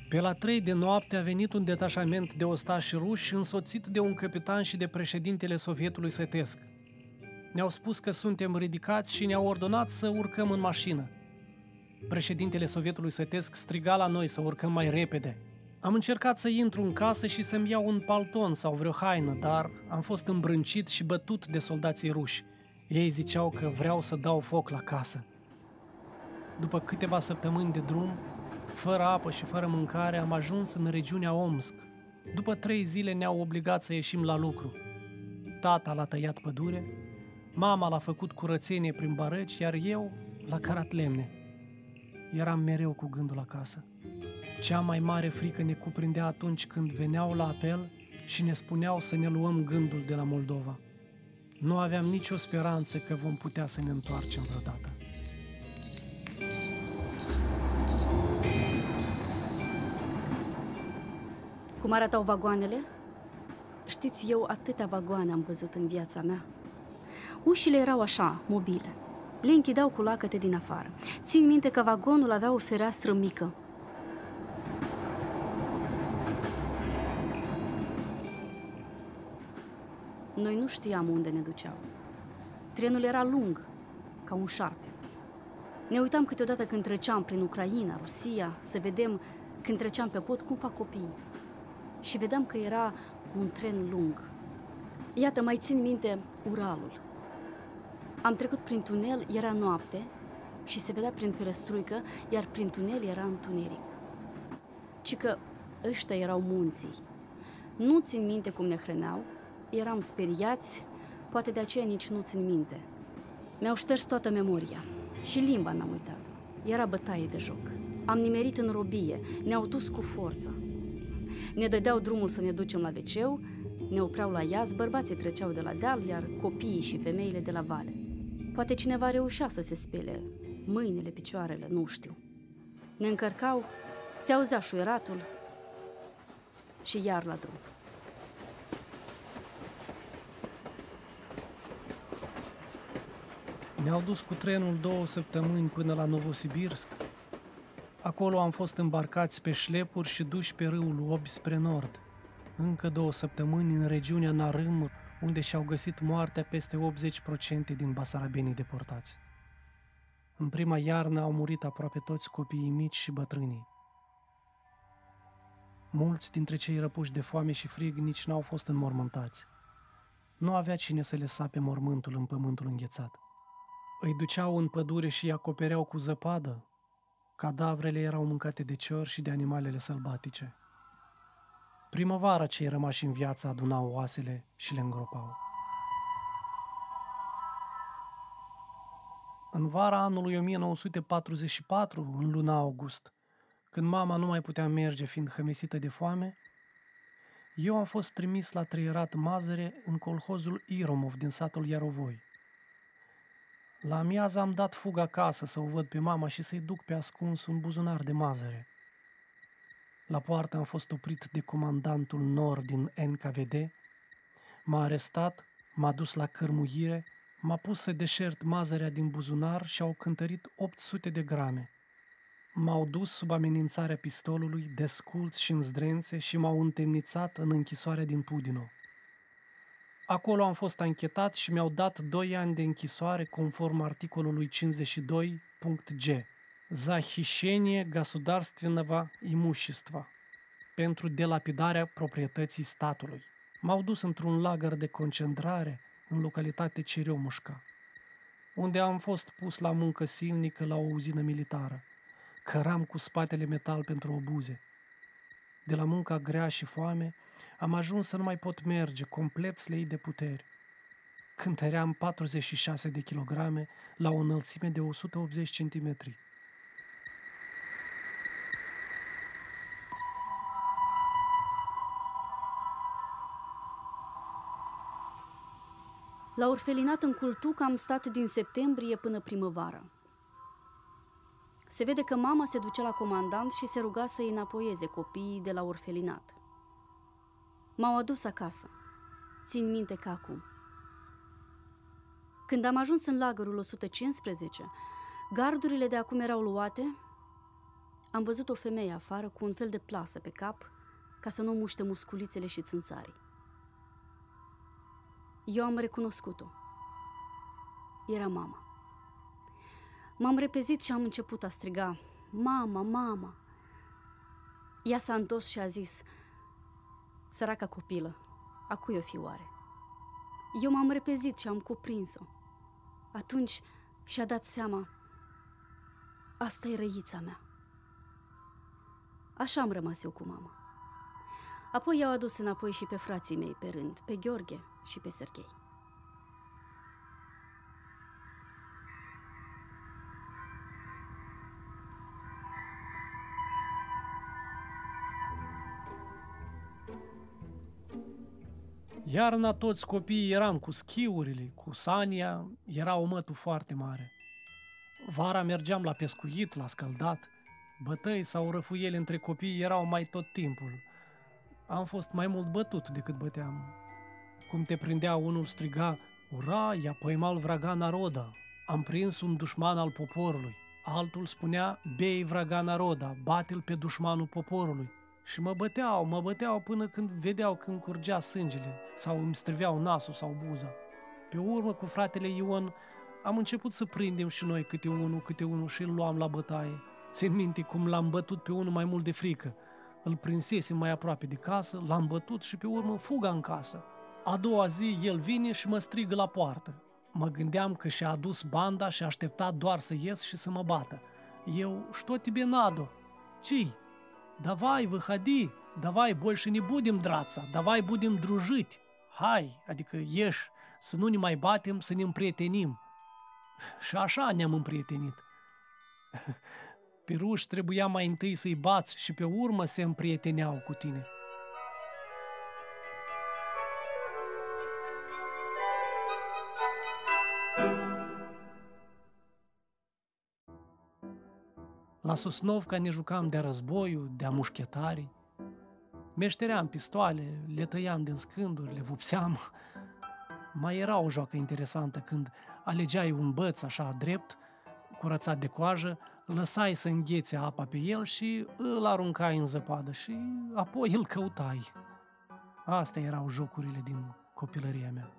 Pe la 3 de noapte a venit un detașament de ostași ruși însoțit de un capitan și de președintele Sovietului Sătesc. Ne-au spus că suntem ridicați și ne-au ordonat să urcăm în mașină. Președintele Sovietului Sătesc striga la noi să urcăm mai repede. Am încercat să intru în casă și să-mi iau un palton sau vreo haină, dar am fost îmbrâncit și bătut de soldații ruși. Ei ziceau că vreau să dau foc la casă. După câteva săptămâni de drum, fără apă și fără mâncare, am ajuns în regiunea Omsk. După 3 zile ne-au obligat să ieșim la lucru. Tata l-a tăiat pădure, mama l-a făcut curățenie prin barăci, iar eu l-a cărat lemne. Eram mereu cu gândul acasă. Cea mai mare frică ne cuprindea atunci când veneau la apel și ne spuneau să ne luăm gândul de la Moldova. Nu aveam nicio speranță că vom putea să ne întoarcem vreodată. Cum arătau vagoanele? Știți, eu atâtea vagoane am văzut în viața mea. Ușile erau așa, mobile. Le închideau cu lacăte din afară. Țin minte că vagonul avea o fereastră mică. Noi nu știam unde ne duceau. Trenul era lung, ca un șarpe. Ne uitam câteodată când treceam prin Ucraina, Rusia, să vedem când treceam pe pod cum fac copiii. Și vedeam că era un tren lung. Iată, mai țin minte Uralul. Am trecut prin tunel, era noapte și se vedea prin ferestruică, iar prin tunel era întuneric. Ci că ăștia erau munții. Nu țin minte cum ne hrăneau, eram speriați, poate de aceea nici nu țin minte. Mi-au șters toată memoria și limba mi-am uitat. Era bătaie de joc. Am nimerit în robie, ne-au dus cu forța. Ne dădeau drumul să ne ducem la WC-ul, ne opreau la iaz, bărbații treceau de la deal, iar copiii și femeile de la vale. Poate cineva reușea să se spele mâinile, picioarele, nu știu. Ne încărcau, se auzea șuieratul și iar la drum. Ne-au dus cu trenul 2 săptămâni până la Novosibirsk. Acolo am fost îmbarcați pe șlepuri și duși pe râul Obi spre nord. Încă 2 săptămâni în regiunea Narâm, unde și-au găsit moartea peste 80% din basarabenii deportați. În prima iarnă au murit aproape toți copiii mici și bătrânii. Mulți dintre cei răpuși de foame și frig nici n-au fost înmormântați. Nu avea cine să le sape mormântul în pământul înghețat. Îi duceau în pădure și îi acopereau cu zăpadă. Cadavrele erau mâncate de ciori și de animalele sălbatice. Primăvara cei rămași în viață adunau oasele și le îngropau. În vara anului 1944, în luna august, când mama nu mai putea merge fiind hămesită de foame, eu am fost trimis la Trăierat Mazăre în colhozul Iromov din satul Iarovoi. La amiază am dat fugă acasă să o văd pe mama și să-i duc pe ascuns un buzunar de mazăre. La poartă am fost oprit de comandantul Nor din NKVD, m-a arestat, m-a dus la cărmuire, m-a pus să deșert mazărea din buzunar și au cântărit 800 de grame. M-au dus sub amenințarea pistolului, desculți și în zdrențe și m-au întemnițat în închisoarea din Pudino. Acolo am fost anchetat și mi-au dat 2 ani de închisoare conform articolului 52.g. Захищение государственного имущества, pentru delapidarea proprietății statului. M-au dus într-un lagăr de concentrare în localitatea Ceremușca, unde am fost pus la muncă silnică la o uzină militară. Căram cu spatele metal pentru obuze. De la munca grea și foame, am ajuns să nu mai pot merge, complet slăit de puteri. Cântăream 46 de kilograme la o înălțime de 180 centimetri. La orfelinat în Cultuc am stat din septembrie până primăvară. Se vede că mama se ducea la comandant și se ruga să îi înapoieze copiii de la orfelinat. M-au adus acasă. Țin minte ca acum. Când am ajuns în lagărul 115, gardurile de acum erau luate, am văzut o femeie afară cu un fel de plasă pe cap ca să nu muște musculițele și țânțarii. Eu am recunoscut-o. Era mama. M-am repezit și am început a striga: "Mama, mama!" Ea s-a întors și a zis: "Săraca copilă, a cui o fi oare?" Eu m-am repezit și am cuprins-o. Atunci și-a dat seama: asta e răița mea. Așa am rămas eu cu mama. Apoi i-au adus înapoi și pe frații mei pe rând, pe Gheorghe și pe Serghei. Iarna toți copiii eram cu schiurile, cu Sania, era o mătu foarte mare. Vara mergeam la pescuit, la scăldat. Bătăi sau răfuieli între copii erau mai tot timpul. Am fost mai mult bătut decât băteam. Cum te prindea unul, striga: "Ura, i-a păimal vraga naroda, am prins un dușman al poporului." Altul spunea: "Bei vraga naroda, bate-l pe dușmanul poporului." Și mă băteau până când vedeau că îmi curgea sângele sau îmi striveau nasul sau buza. Pe urmă, cu fratele Ion, am început să prindem și noi câte unul și îl luam la bătaie. Țin minte cum l-am bătut pe unul mai mult de frică. Îl prinsesem mai aproape de casă, l-am bătut și pe urmă fuga în casă. A doua zi el vine și mă strigă la poartă. Mă gândeam că și-a adus banda și aștepta doar să ies și să mă bată. Eu: "Что тебе надо?" "Ci? Давай, выходи, давай, больше не будем драться, давай будем дружить. Hai, adică ieși, să nu ne mai batem, să ne împrietenim." Și așa ne-am împrietenit. Pe ruși trebuia mai întâi să-i bați și pe urmă se împrieteneau cu tine. La Sosnovca ne jucam de-a războiul, de-a mușchetarii. Meșteream pistoale, le tăiam din scânduri, le vopseam. Mai era o joacă interesantă când alegeai un băț așa drept, curățat de coajă, lăsai să înghețe apa pe el și îl aruncai în zăpadă și apoi îl căutai. Astea erau jocurile din copilăria mea.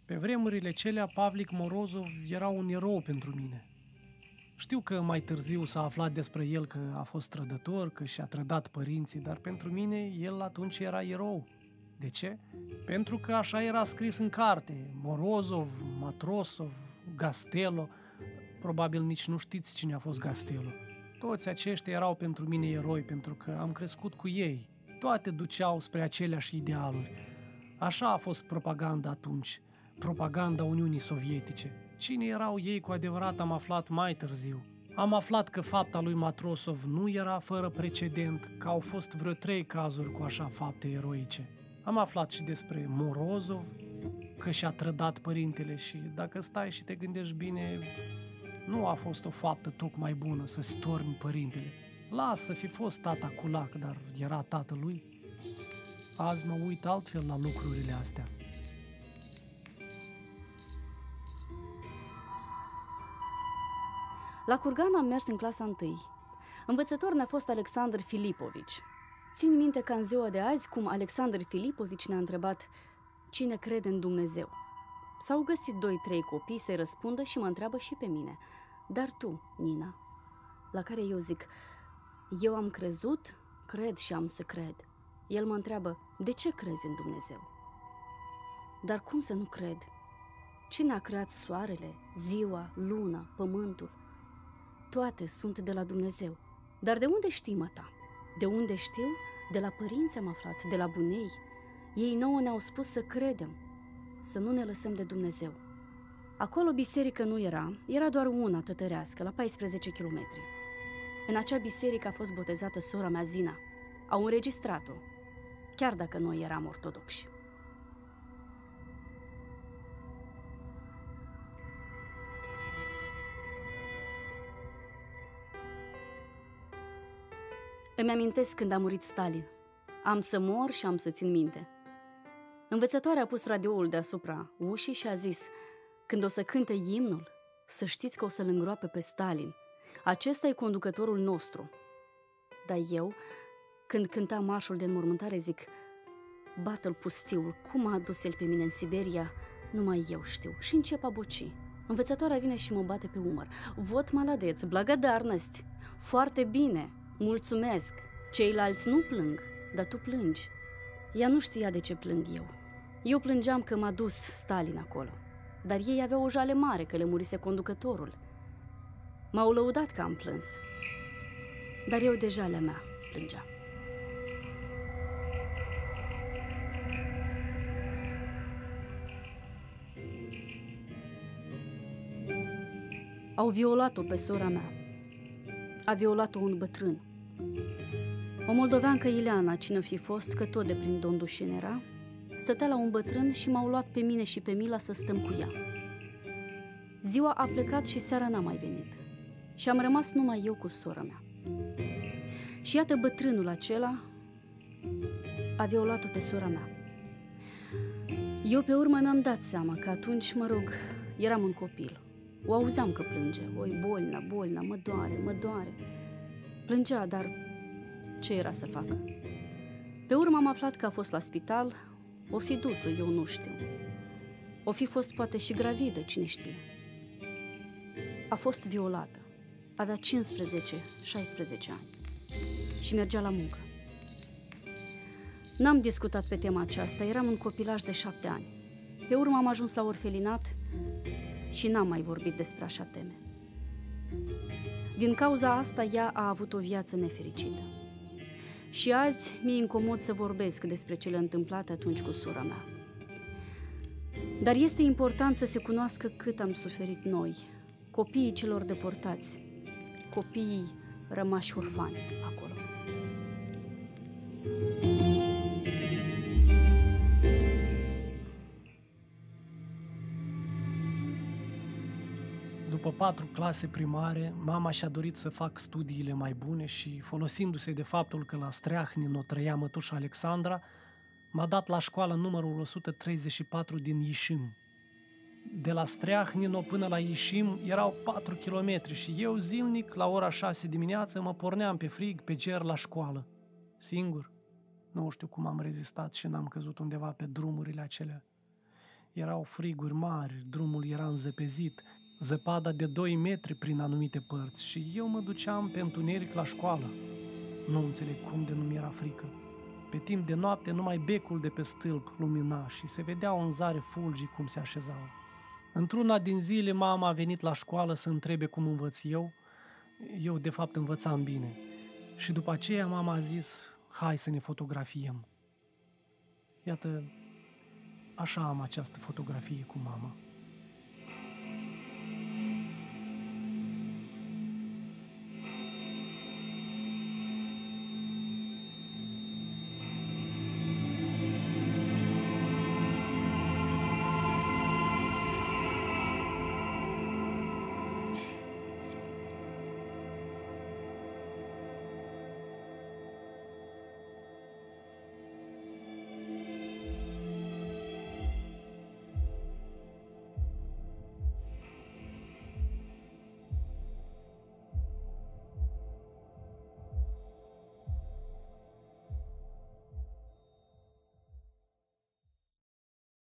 Pe vremurile celea, Pavlik Morozov era un erou pentru mine. Știu că mai târziu s-a aflat despre el că a fost trădător, că și-a trădat părinții, dar pentru mine el atunci era erou. De ce? Pentru că așa era scris în carte: Morozov, Matrosov, Gastelo. Probabil nici nu știți cine a fost Gastelo. Toți aceștia erau pentru mine eroi, pentru că am crescut cu ei. Toate duceau spre aceleași idealuri. Așa a fost propaganda atunci, propaganda Uniunii Sovietice. Cine erau ei cu adevărat am aflat mai târziu. Am aflat că fapta lui Matrosov nu era fără precedent, că au fost vreo 3 cazuri cu așa fapte eroice. Am aflat și despre Morozov, că și-a trădat părintele și, dacă stai și te gândești bine, nu a fost o faptă tocmai bună să-ți torni părintele. Lasă să fi fost tata culac, dar era tatălui. Azi mă uit altfel la lucrurile astea. La Curgan am mers în clasa 1. Învățător ne-a fost Alexandru Filipovici. Țin minte ca în ziua de azi cum Alexandru Filipovici ne-a întrebat: cine crede în Dumnezeu? S-au găsit 2-3 copii să-i răspundă și mă întreabă și pe mine: dar tu, Nina? La care eu zic: eu am crezut, cred și am să cred. El mă întreabă: de ce crezi în Dumnezeu? Dar cum să nu cred? Cine a creat soarele, ziua, luna, pământul? Toate sunt de la Dumnezeu. Dar de unde știi, măta? De unde știu? De la părinți am aflat, de la bunei. Ei nouă ne-au spus să credem, să nu ne lăsăm de Dumnezeu. Acolo biserică nu era doar una tătărească, la 14 kilometri. În acea biserică a fost botezată sora mea Zina. Au înregistrat-o, chiar dacă noi eram ortodoxi. Îmi amintesc când a murit Stalin. Am să mor și am să țin minte. Învățătoarea a pus radioul deasupra ușii și a zis: când o să cânte imnul, să știți că o să-l îngroape pe Stalin. Acesta e conducătorul nostru. Dar eu, când cânta marșul de înmormântare, zic, bată-l pustiul, cum a adus el pe mine în Siberia, numai eu știu. Și încep a boci. Învățătoarea vine și mă bate pe umăr. Vot maladeț, благодарность. Foarte bine, mulțumesc. Ceilalți nu plâng, dar tu plângi. Ea nu știa de ce plâng eu. Eu plângeam că m-a dus Stalin acolo. Dar ei aveau o jale mare că le murise conducătorul. M-au lăudat că am plâns. Dar eu de jalea mea plângeam. Au violat-o pe sora mea. A violat-o un bătrân. O moldoveancă Ileana, cine-o fi fost, că tot de prin Dondușeni era, stătea la un bătrân și m-au luat pe mine și pe Mila să stăm cu ea. Ziua a plecat și seara n-a mai venit. Și am rămas numai eu cu sora mea. Și iată bătrânul acela a violat-o pe sora mea. Eu pe urmă mi-am dat seama că atunci, eram un copil. O auzeam că plânge. Oi, bolna, mă doare. Plângea, dar ce era să facă? Pe urmă am aflat că a fost la spital, o fi dus-o, eu nu știu. O fi fost poate și gravidă, cine știe. A fost violată. Avea 15-16 ani și mergea la muncă. N-am discutat pe tema aceasta, eram un copilaj de 7 ani. Pe urmă am ajuns la orfelinat și n-am mai vorbit despre așa teme. Din cauza asta, ea a avut o viață nefericită. Și azi mi-e incomod să vorbesc despre cele întâmplate atunci cu sora mea. Dar este important să se cunoască cât am suferit noi, copiii celor deportați, copiii rămași orfani acolo. După 4 clase primare, mama și-a dorit să fac studiile mai bune și, folosindu-se de faptul că la Streahnin o trăia mătușa Alexandra, m-a dat la școală numărul 134 din Ișim. De la Streahnino până la Ișim erau 4 kilometri și eu zilnic, la ora 6 dimineață, mă porneam pe frig, pe ger la școală. Singur. Nu știu cum am rezistat și n-am căzut undeva pe drumurile acelea. Erau friguri mari, drumul era înzăpezit, zăpada de 2 metri prin anumite părți și eu mă duceam pe întuneric la școală. Nu înțeleg cum de nu mi-era frică. Pe timp de noapte numai becul de pe stâlp lumina și se vedeau în zare fulgii cum se așezau. Într-una din zile mama a venit la școală să întrebe cum învăț eu. Eu de fapt învățam bine. Și după aceea mama a zis, hai să ne fotografiem. Iată, așa am această fotografie cu mama.